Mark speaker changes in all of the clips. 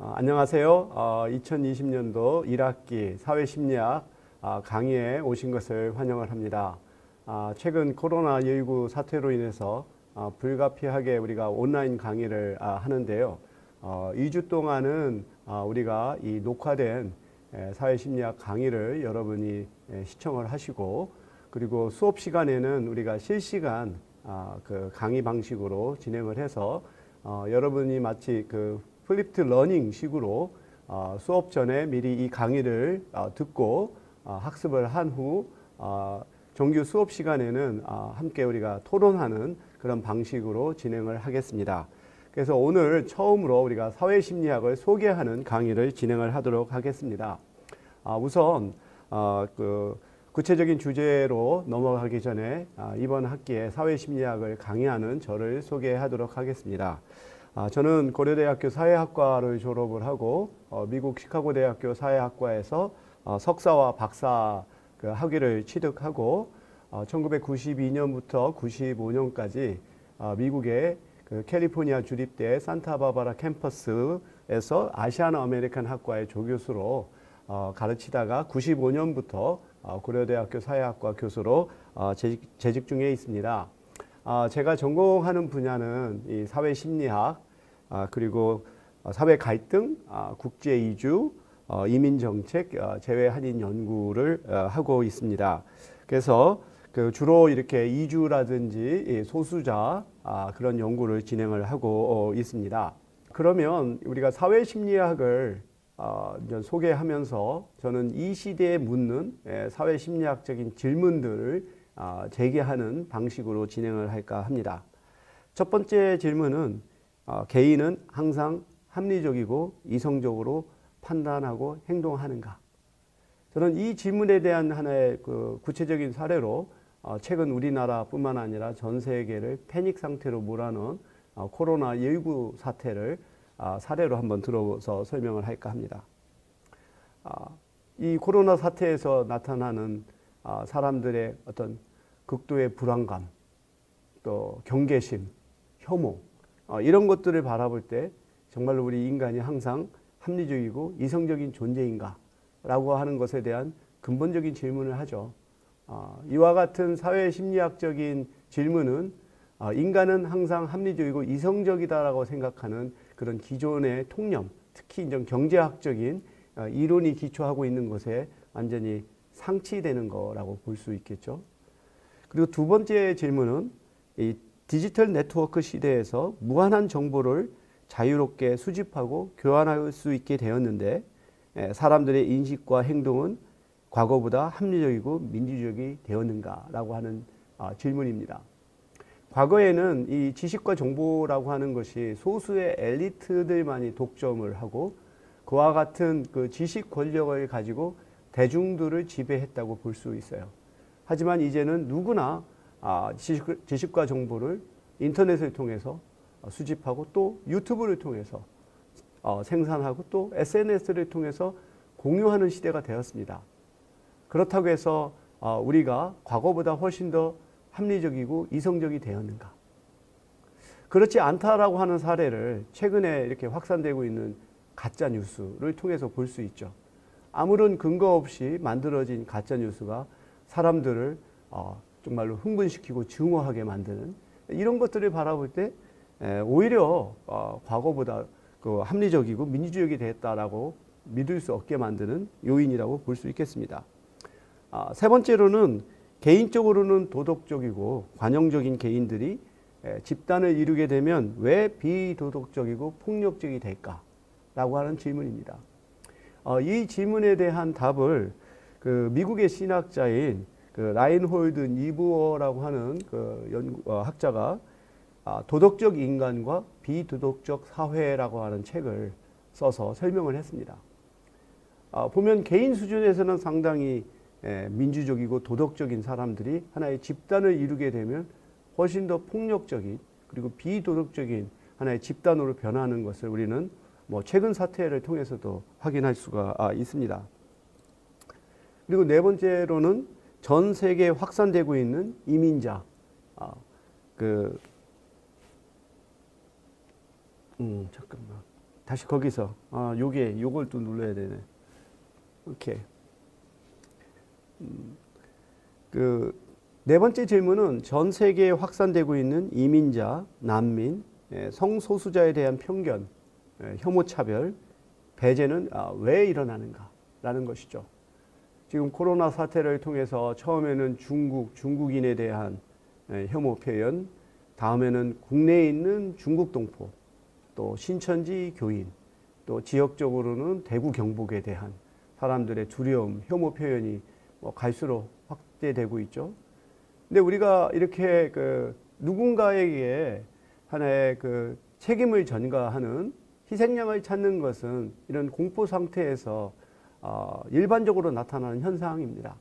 Speaker 1: 안녕하세요. 2020년도 1학기 사회심리학 강의에 오신 것을 환영을 합니다. 최근 코로나19 사태로 인해서 불가피하게 우리가 온라인 강의를 하는데요. 2주 동안은 우리가 이 녹화된 사회심리학 강의를 여러분이 시청을 하시고, 그리고 수업 시간에는 우리가 실시간 그 강의 방식으로 진행을 해서 여러분이 마치 그 플립트 러닝 식으로 수업 전에 미리 이 강의를 듣고 학습을 한 후 정규 수업 시간에는 함께 우리가 토론하는 그런 방식으로 진행을 하겠습니다. 그래서 오늘 처음으로 우리가 사회심리학을 소개하는 강의를 진행을 하도록 하겠습니다. 우선 그 구체적인 주제로 넘어가기 전에 이번 학기에 사회심리학을 강의하는 저를 소개하도록 하겠습니다. 저는 고려대학교 사회학과를 졸업을 하고 미국 시카고 대학교 사회학과에서 석사와 박사 그 학위를 취득하고 1992년부터 95년까지 미국의 그 캘리포니아 주립대 산타바바라 캠퍼스에서 아시안 아메리칸 학과의 조교수로 가르치다가 95년부터 고려대학교 사회학과 교수로 재직 중에 있습니다. 제가 전공하는 분야는 이 사회심리학, 그리고 사회 갈등, 국제 이주, 이민 정책, 재외 한인 연구를 하고 있습니다. 그래서 그 주로 이렇게 이주라든지 소수자 그런 연구를 진행을 하고 있습니다. 그러면 우리가 사회심리학을 소개하면서 저는 이 시대에 묻는 사회심리학적인 질문들을 제기하는 방식으로 진행을 할까 합니다. 첫 번째 질문은 개인은 항상 합리적이고 이성적으로 판단하고 행동하는가? 저는 이 질문에 대한 하나의 그 구체적인 사례로 최근 우리나라뿐만 아니라 전 세계를 패닉 상태로 몰아넣은 코로나19 사태를 사례로 한번 들어서 설명을 할까 합니다. 이 코로나 사태에서 나타나는 사람들의 어떤 극도의 불안감, 또 경계심, 혐오, 이런 것들을 바라볼 때 정말로 우리 인간이 항상 합리적이고 이성적인 존재인가 라고 하는 것에 대한 근본적인 질문을 하죠. 이와 같은 사회심리학적인 질문은 인간은 항상 합리적이고 이성적이다라고 생각하는 그런 기존의 통념, 특히 이제 경제학적인 이론이 기초하고 있는 것에 완전히 상치되는 거라고 볼 수 있겠죠. 그리고 두 번째 질문은 이 디지털 네트워크 시대에서 무한한 정보를 자유롭게 수집하고 교환할 수 있게 되었는데 사람들의 인식과 행동은 과거보다 합리적이고 민주적이 되었는가라고 하는 질문입니다. 과거에는 이 지식과 정보라고 하는 것이 소수의 엘리트들만이 독점을 하고 그와 같은 그 지식 권력을 가지고 대중들을 지배했다고 볼 수 있어요. 하지만 이제는 누구나 지식과 정보를 인터넷을 통해서 수집하고 또 유튜브를 통해서 생산하고 또 SNS를 통해서 공유하는 시대가 되었습니다. 그렇다고 해서 우리가 과거보다 훨씬 더 합리적이고 이성적이 되었는가? 그렇지 않다라고 하는 사례를 최근에 이렇게 확산되고 있는 가짜 뉴스를 통해서 볼 수 있죠. 아무런 근거 없이 만들어진 가짜 뉴스가 사람들을 정말로 흥분시키고 증오하게 만드는 이런 것들을 바라볼 때 오히려 과거보다 그 합리적이고 민주적이 됐다라고 믿을 수 없게 만드는 요인이라고 볼 수 있겠습니다. 세 번째로는 개인적으로는 도덕적이고 관용적인 개인들이 집단을 이루게 되면 왜 비도덕적이고 폭력적이 될까라고 하는 질문입니다. 이 질문에 대한 답을 그 미국의 신학자인 그 라인홀드 니부어라고 하는 그 학자가 도덕적 인간과 비도덕적 사회라고 하는 책을 써서 설명을 했습니다. 보면 개인 수준에서는 상당히 민주적이고 도덕적인 사람들이 하나의 집단을 이루게 되면 훨씬 더 폭력적인 그리고 비도덕적인 하나의 집단으로 변하는 것을 우리는 뭐 최근 사태를 통해서도 확인할 수가 있습니다. 그리고 네 번째로는 전 세계에 확산되고 있는 이민자, 잠깐만. 다시 거기서 요걸 또 눌러야 되네. 오케이. 그 네 번째 질문은 전 세계에 확산되고 있는 이민자, 난민, 성소수자에 대한 편견, 혐오차별, 배제는 왜 일어나는가라는 것이죠. 지금 코로나 사태를 통해서 처음에는 중국인에 대한 혐오 표현, 다음에는 국내에 있는 중국 동포, 또 신천지 교인, 또 지역적으로는 대구 경북에 대한 사람들의 두려움, 혐오 표현이 갈수록 확대되고 있죠. 근데 우리가 이렇게 누군가에게 하나의 책임을 전가하는 희생양을 찾는 것은 이런 공포 상태에서 일반적으로 나타나는 현상입니다.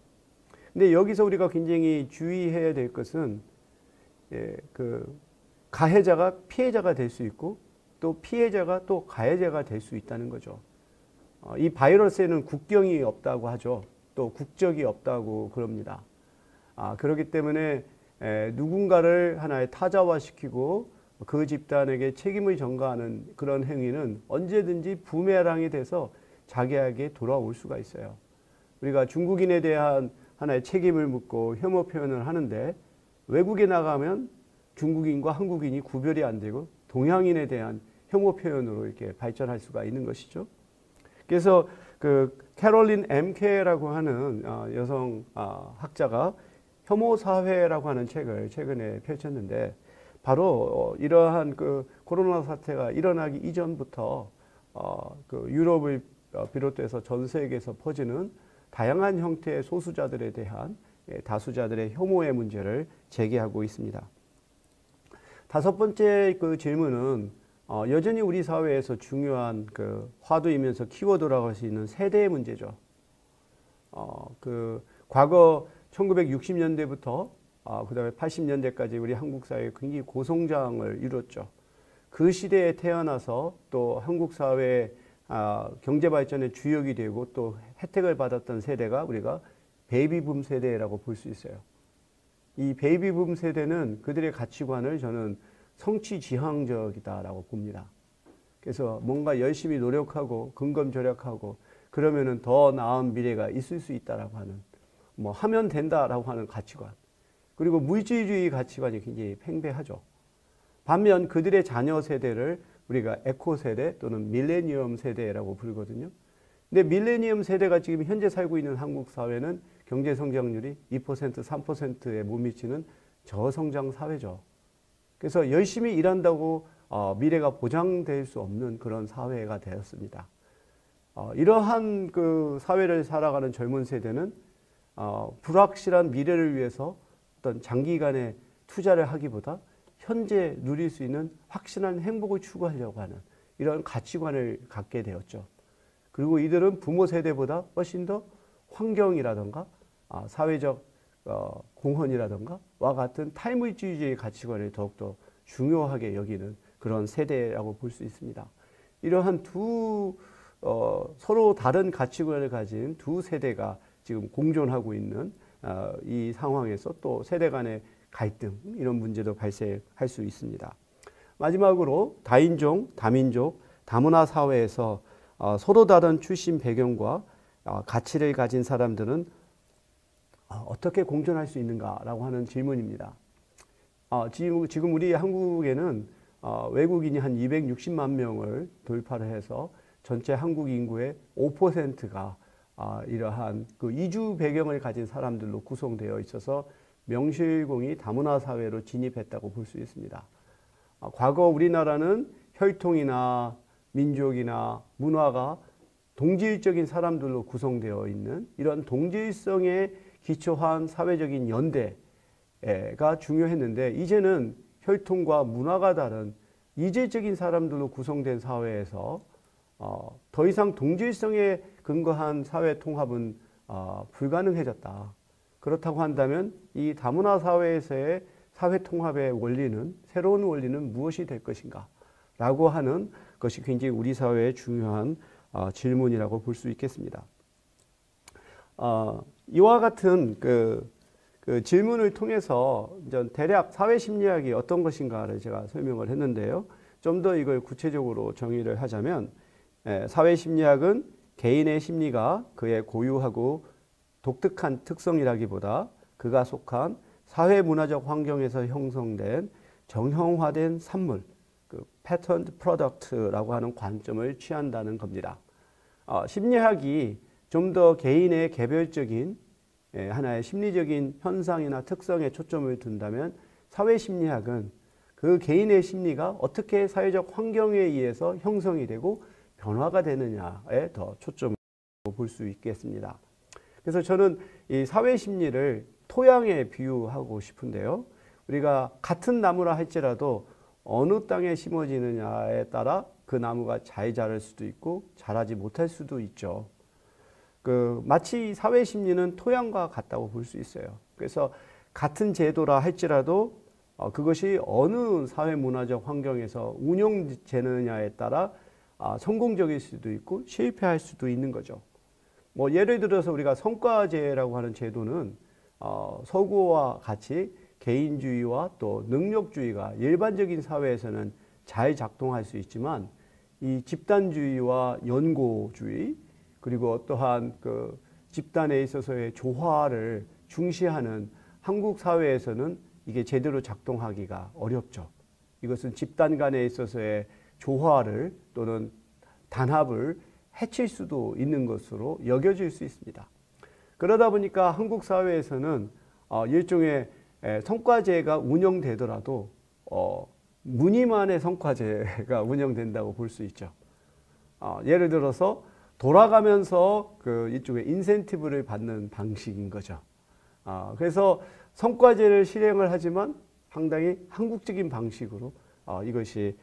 Speaker 1: 근데 여기서 우리가 굉장히 주의해야 될 것은 가해자가 피해자가 될 수 있고 또 피해자가 또 가해자가 될 수 있다는 거죠. 이 바이러스에는 국경이 없다고 하죠. 또 국적이 없다고 그럽니다. 그렇기 때문에 누군가를 하나의 타자화시키고 그 집단에게 책임을 전가하는 그런 행위는 언제든지 부메랑이 돼서 자기에게 돌아올 수가 있어요. 우리가 중국인에 대한 하나의 책임을 묻고 혐오 표현을 하는데 외국에 나가면 중국인과 한국인이 구별이 안 되고 동양인에 대한 혐오 표현으로 이렇게 발전할 수가 있는 것이죠. 그래서 캐롤린 MK라고 하는 여성 학자가 혐오 사회라고 하는 책을 최근에 펼쳤는데 바로 이러한 코로나 사태가 일어나기 이전부터 유럽을 비롯해서 전 세계에서 퍼지는 다양한 형태의 소수자들에 대한 다수자들의 혐오의 문제를 제기하고 있습니다. 다섯 번째 질문은 여전히 우리 사회에서 중요한 화두이면서 키워드라고 할 수 있는 세대의 문제죠. 과거 1960년대부터 그다음에 80년대까지 우리 한국 사회에 굉장히 고성장을 이뤘죠. 그 시대에 태어나서 또 한국 사회의 경제 발전의 주역이 되고 또 혜택을 받았던 세대가 우리가 베이비붐 세대라고 볼 수 있어요. 이 베이비붐 세대는 그들의 가치관을 저는 성취지향적이다라고 봅니다. 그래서 뭔가 열심히 노력하고 근검절약하고 그러면은 더 나은 미래가 있을 수 있다라고 하는 하면 된다라고 하는 가치관, 그리고 물질주의 가치관이 굉장히 팽배하죠. 반면 그들의 자녀 세대를 우리가 에코 세대 또는 밀레니엄 세대라고 부르거든요. 근데 밀레니엄 세대가 지금 현재 살고 있는 한국 사회는 경제 성장률이 2%, 3%에 못 미치는 저성장 사회죠. 그래서 열심히 일한다고 미래가 보장될 수 없는 그런 사회가 되었습니다. 이러한 사회를 살아가는 젊은 세대는 불확실한 미래를 위해서 어떤 장기간의 투자를 하기보다 현재 누릴 수 있는 확실한 행복을 추구하려고 하는 이런 가치관을 갖게 되었죠. 그리고 이들은 부모 세대보다 훨씬 더 환경이라든가 사회적 공헌이라든가 와 같은 탈물질주의 가치관을 더욱더 중요하게 여기는 그런 세대라고 볼 수 있습니다. 이러한 서로 다른 가치관을 가진 두 세대가 지금 공존하고 있는 이 상황에서 또 세대 간의 갈등, 이런 문제도 발생할 수 있습니다. 마지막으로 다인종, 다민족, 다문화 사회에서 서로 다른 출신 배경과 가치를 가진 사람들은 어떻게 공존할 수 있는가라고 하는 질문입니다. 지금 우리 한국에는 외국인이 한 260만 명을 돌파를 해서 전체 한국 인구의 5%가 이러한 이주 배경을 가진 사람들로 구성되어 있어서 명실공히 다문화 사회로 진입했다고 볼 수 있습니다. 과거 우리나라는 혈통이나 민족이나 문화가 동질적인 사람들로 구성되어 있는 이런 동질성에 기초한 사회적인 연대가 중요했는데 이제는 혈통과 문화가 다른 이질적인 사람들로 구성된 사회에서 더 이상 동질성에 근거한 사회 통합은 불가능해졌다. 그렇다고 한다면 이 다문화 사회에서의 사회 통합의 원리는, 새로운 원리는 무엇이 될 것인가 라고 하는 것이 굉장히 우리 사회의 중요한 질문이라고 볼 수 있겠습니다. 이와 같은 질문을 통해서 대략 사회심리학이 어떤 것인가를 제가 설명을 했는데요. 좀 더 이걸 구체적으로 정의를 하자면 사회심리학은 개인의 심리가 그의 고유하고 독특한 특성이라기보다 그가 속한 사회문화적 환경에서 형성된 정형화된 산물, 그 패턴 프로덕트라고 하는 관점을 취한다는 겁니다. 심리학이 좀 더 개인의 개별적인 하나의 심리적인 현상이나 특성에 초점을 둔다면 사회심리학은 그 개인의 심리가 어떻게 사회적 환경에 의해서 형성이 되고 변화가 되느냐에 더 초점을 볼 수 있겠습니다. 그래서 저는 이 사회심리를 토양에 비유하고 싶은데요. 우리가 같은 나무라 할지라도 어느 땅에 심어지느냐에 따라 그 나무가 잘 자랄 수도 있고 자라지 못할 수도 있죠. 마치 사회심리는 토양과 같다고 볼 수 있어요. 그래서 같은 제도라 할지라도 그것이 어느 사회문화적 환경에서 운영되느냐에 따라 성공적일 수도 있고 실패할 수도 있는 거죠. 뭐 예를 들어서 우리가 성과제라고 하는 제도는 서구와 같이 개인주의와 또 능력주의가 일반적인 사회에서는 잘 작동할 수 있지만 이 집단주의와 연고주의 그리고 또한 그 집단에 있어서의 조화를 중시하는 한국 사회에서는 이게 제대로 작동하기가 어렵죠. 이것은 집단 간에 있어서의 조화를 또는 단합을 해칠 수도 있는 것으로 여겨질 수 있습니다. 그러다 보니까 한국 사회에서는 일종의 성과제가 운영되더라도 무늬만의 성과제가 운영된다고 볼 수 있죠. 예를 들어서 돌아가면서 그 이쪽에 인센티브를 받는 방식인 거죠. 그래서 성과제를 실행을 하지만 상당히 한국적인 방식으로 이것이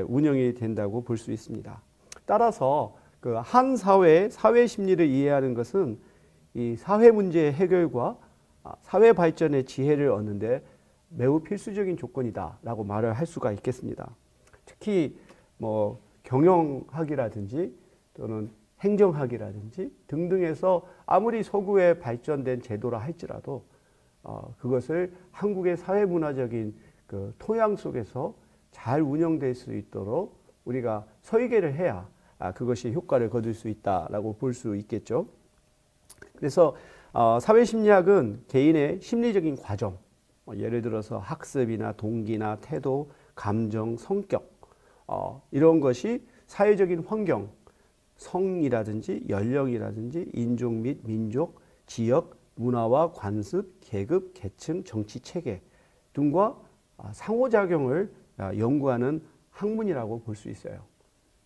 Speaker 1: 운영이 된다고 볼 수 있습니다. 따라서 그 한 사회의 사회 심리를 이해하는 것은 이 사회 문제의 해결과 사회 발전의 지혜를 얻는데 매우 필수적인 조건이다라고 말을 할 수가 있겠습니다. 특히 뭐 경영학이라든지 또는 행정학이라든지 등등에서 아무리 서구에 발전된 제도라 할지라도 그것을 한국의 사회문화적인 그 토양 속에서 잘 운영될 수 있도록 우리가 설계를 해야 그것이 효과를 거둘 수 있다라고 볼 수 있겠죠. 그래서 사회심리학은 개인의 심리적인 과정, 예를 들어서 학습이나 동기나 태도, 감정, 성격 이런 것이 사회적인 환경, 성이라든지 연령이라든지 인종 및 민족, 지역, 문화와 관습, 계급, 계층, 정치 체계 등과 상호작용을 연구하는 학문이라고 볼 수 있어요.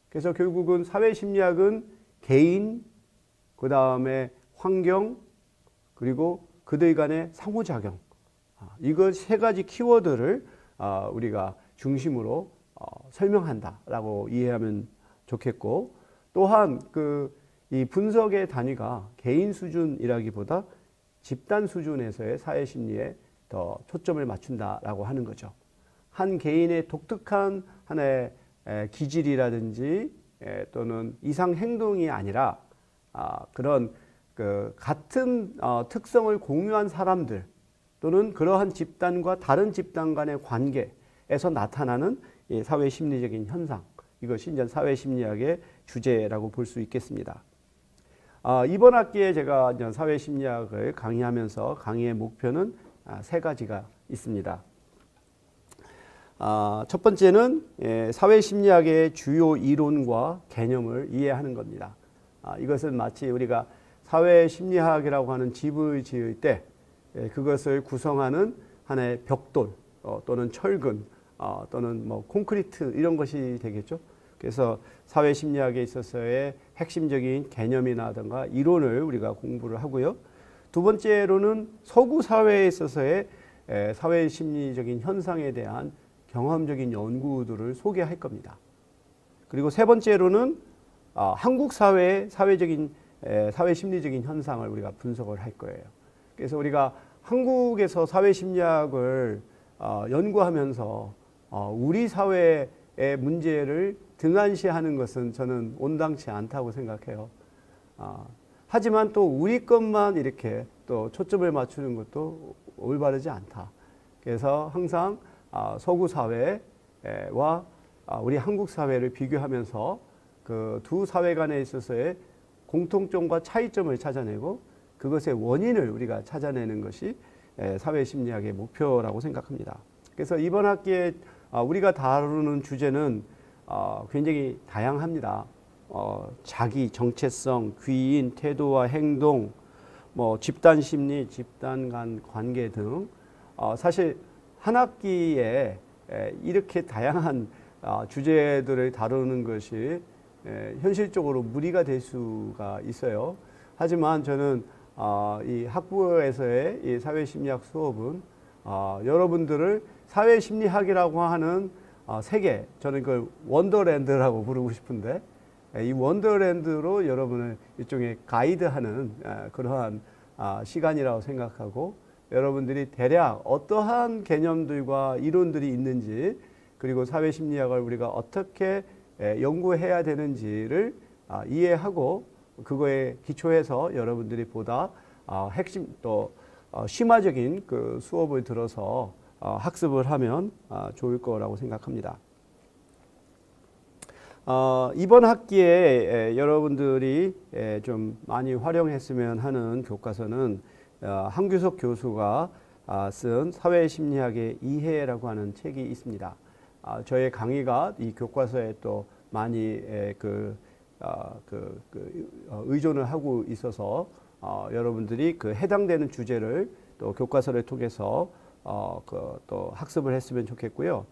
Speaker 1: 그래서 결국은 사회심리학은 개인, 그 다음에 환경, 그리고 그들 간의 상호작용, 이거 세 가지 키워드를 우리가 중심으로 설명한다라고 이해하면 좋겠고, 또한 이 분석의 단위가 개인 수준이라기보다 집단 수준에서의 사회심리에 더 초점을 맞춘다라고 하는 거죠. 한 개인의 독특한 하나의 기질이라든지 또는 이상 행동이 아니라 그런 같은 특성을 공유한 사람들 또는 그러한 집단과 다른 집단 간의 관계에서 나타나는 사회심리적인 현상, 이것이 이제 사회심리학의 주제라고 볼 수 있겠습니다. 이번 학기에 제가 이제 사회심리학을 강의하면서 강의의 목표는 세 가지가 있습니다. 첫 번째는 사회심리학의 주요 이론과 개념을 이해하는 겁니다. 이것은 마치 우리가 사회심리학이라고 하는 집을 지을 때 그것을 구성하는 하나의 벽돌 또는 철근 또는 뭐 콘크리트 이런 것이 되겠죠. 그래서 사회심리학에 있어서의 핵심적인 개념이라든가 이론을 우리가 공부를 하고요. 두 번째로는 서구 사회에 있어서의 사회심리적인 현상에 대한 경험적인 연구들을 소개할 겁니다. 그리고 세 번째로는 한국 사회의 사회심리적인 현상을 우리가 분석을 할 거예요. 그래서 우리가 한국에서 사회심리학을 연구하면서 우리 사회의 문제를 등한시하는 것은 저는 온당치 않다고 생각해요. 하지만 또 우리 것만 이렇게 또 초점을 맞추는 것도 올바르지 않다. 그래서 항상 서구 사회와 우리 한국 사회를 비교하면서 그 두 사회 간에 있어서의 공통점과 차이점을 찾아내고 그것의 원인을 우리가 찾아내는 것이 사회심리학의 목표라고 생각합니다. 그래서 이번 학기에 우리가 다루는 주제는 굉장히 다양합니다. 자기, 정체성, 귀인, 태도와 행동, 뭐 집단 심리, 집단 간 관계 등 사실 한 학기에 이렇게 다양한 주제들을 다루는 것이 현실적으로 무리가 될 수가 있어요. 하지만 저는 이 학부에서의 이 사회심리학 수업은 여러분들을 사회심리학이라고 하는 세계, 저는 그걸 원더랜드라고 부르고 싶은데 이 원더랜드로 여러분을 일종의 가이드하는 그러한 시간이라고 생각하고 여러분들이 대략 어떠한 개념들과 이론들이 있는지 그리고 사회심리학을 우리가 어떻게 연구해야 되는지를 이해하고 그거에 기초해서 여러분들이 보다 핵심 또 심화적인 그 수업을 들어서 학습을 하면 좋을 거라고 생각합니다. 이번 학기에 여러분들이 좀 많이 활용했으면 하는 교과서는 한규석 교수가 쓴 사회심리학의 이해라고 하는 책이 있습니다. 저의 강의가 이 교과서에 또 많이 의존을 하고 있어서 여러분들이 그 해당되는 주제를 또 교과서를 통해서 또 학습을 했으면 좋겠고요.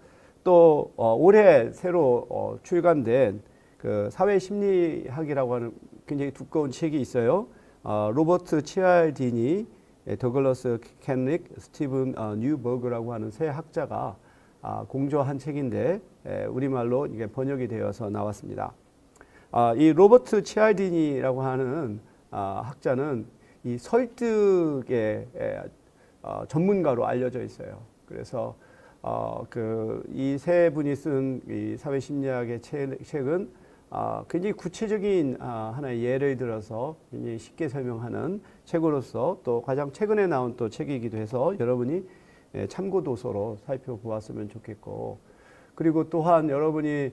Speaker 1: 또 올해 새로 출간된 그 사회심리학이라고 하는 굉장히 두꺼운 책이 있어요. 로버트 치알디니, 더글러스 켄릭, 스티븐 뉴버그라고 하는 세 학자가 공저한 책인데 우리말로 이게 번역이 되어서 나왔습니다. 이 로버트 치알디니라고 하는 학자는 이 설득의 전문가로 알려져 있어요. 그래서 이 세 분이 쓴 이 사회심리학의 책은 굉장히 구체적인 하나의 예를 들어서 굉장히 쉽게 설명하는 책으로서 또 가장 최근에 나온 또 책이기도 해서 여러분이 참고 도서로 살펴보았으면 좋겠고, 그리고 또한 여러분이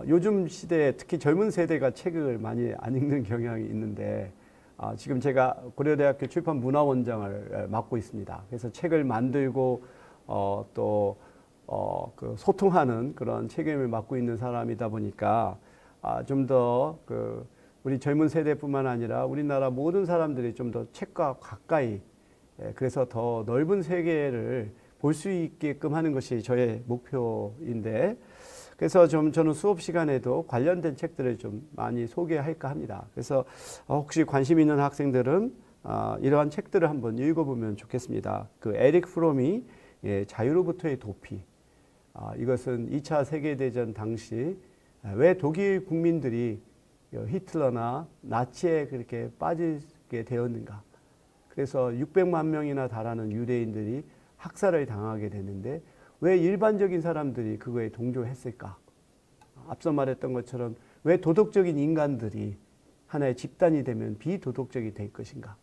Speaker 1: 요즘 시대에 특히 젊은 세대가 책을 많이 안 읽는 경향이 있는데 지금 제가 고려대학교 출판문화원장을 맡고 있습니다. 그래서 책을 만들고 그 소통하는 그런 책임을 맡고 있는 사람이다 보니까 좀 더 우리 젊은 세대뿐만 아니라 우리나라 모든 사람들이 좀 더 책과 가까이, 그래서 더 넓은 세계를 볼 수 있게끔 하는 것이 저의 목표인데, 그래서 저는 수업 시간에도 관련된 책들을 좀 많이 소개할까 합니다. 그래서 혹시 관심 있는 학생들은 이러한 책들을 한번 읽어보면 좋겠습니다. 그 에릭 프롬이 자유로부터의 도피, 이것은 2차 세계대전 당시 왜 독일 국민들이 히틀러나 나치에 그렇게 빠지게 되었는가. 그래서 600만 명이나 달하는 유대인들이 학살을 당하게 됐는데 왜 일반적인 사람들이 그거에 동조했을까? 앞서 말했던 것처럼 왜 도덕적인 인간들이 하나의 집단이 되면 비도덕적이 될 것인가?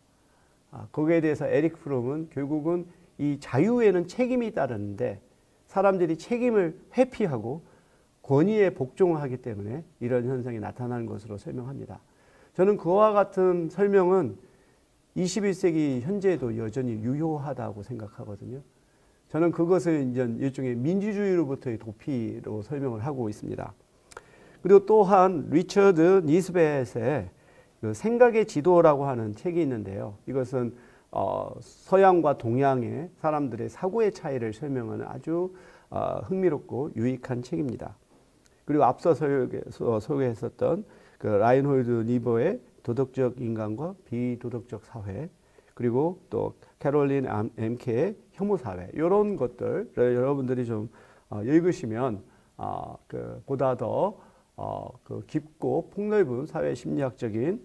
Speaker 1: 거기에 대해서 에릭 프롬은 결국은 이 자유에는 책임이 따르는데 사람들이 책임을 회피하고 권위에 복종하기 때문에 이런 현상이 나타나는 것으로 설명합니다. 저는 그와 같은 설명은 21세기 현재에도 여전히 유효하다고 생각하거든요. 저는 그것을 이제 일종의 민주주의로부터의 도피로 설명을 하고 있습니다. 그리고 또한 리처드 니스벳의 그 생각의 지도라고 하는 책이 있는데요. 이것은 서양과 동양의 사람들의 사고의 차이를 설명하는 아주 흥미롭고 유익한 책입니다. 그리고 앞서 소개했었던 그 라인홀드 니버의 도덕적 인간과 비도덕적 사회, 그리고 또 캐롤린 엠케의 혐오 사회, 이런 것들 여러분들이 좀 읽으시면 보다 더 깊고 폭넓은 사회 심리학적인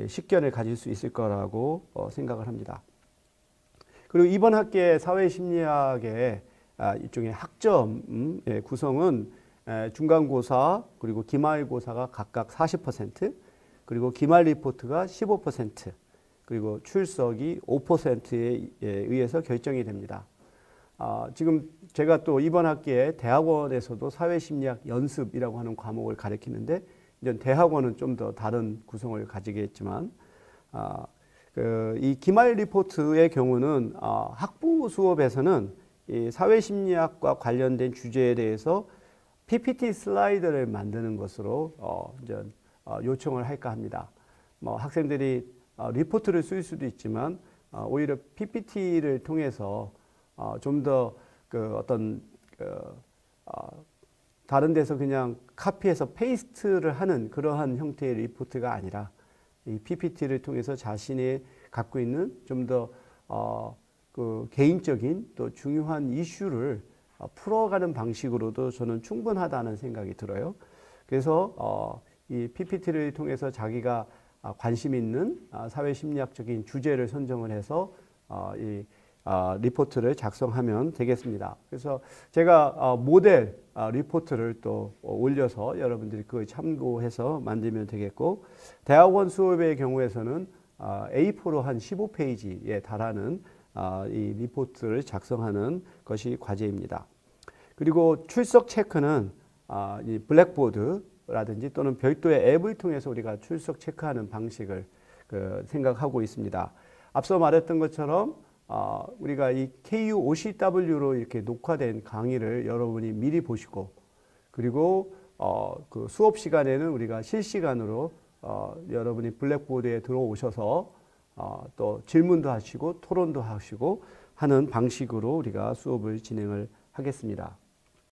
Speaker 1: 식견을 가질 수 있을 거라고 생각을 합니다. 그리고 이번 학기의 사회 심리학의 일종의 학점의 구성은 중간고사 그리고 기말고사가 각각 40%, 그리고 기말 리포트가 15%, 그리고 출석이 5%에 의해서 결정이 됩니다. 지금 제가 또 이번 학기에 대학원에서도 사회심리학 연습이라고 하는 과목을 가르치는데 이제 대학원은 좀 더 다른 구성을 가지겠지만 이 기말 리포트의 경우는 학부 수업에서는 이 사회심리학과 관련된 주제에 대해서 PPT 슬라이드를 만드는 것으로 이제 요청을 할까 합니다. 뭐 학생들이 리포트를 쓸 수도 있지만 오히려 PPT를 통해서 좀 더 다른 데서 그냥 카피해서 페이스트를 하는 그러한 형태의 리포트가 아니라 이 PPT를 통해서 자신이 갖고 있는 좀 더 개인적인 또 중요한 이슈를 풀어가는 방식으로도 저는 충분하다는 생각이 들어요. 그래서 이 PPT를 통해서 자기가 관심 있는 사회심리학적인 주제를 선정을 해서 이 리포트를 작성하면 되겠습니다. 그래서 제가 모델 리포트를 또 올려서 여러분들이 그걸 참고해서 만들면 되겠고, 대학원 수업의 경우에서는 A4로 한 15페이지에 달하는 이 리포트를 작성하는 것이 과제입니다. 그리고 출석 체크는 이 블랙보드라든지 또는 별도의 앱을 통해서 우리가 출석 체크하는 방식을 생각하고 있습니다. 앞서 말했던 것처럼 우리가 이 KUOCW로 이렇게 녹화된 강의를 여러분이 미리 보시고, 그리고 그 수업 시간에는 우리가 실시간으로 여러분이 블랙보드에 들어오셔서 또 질문도 하시고 토론도 하시고 하는 방식으로 우리가 수업을 진행을 하겠습니다.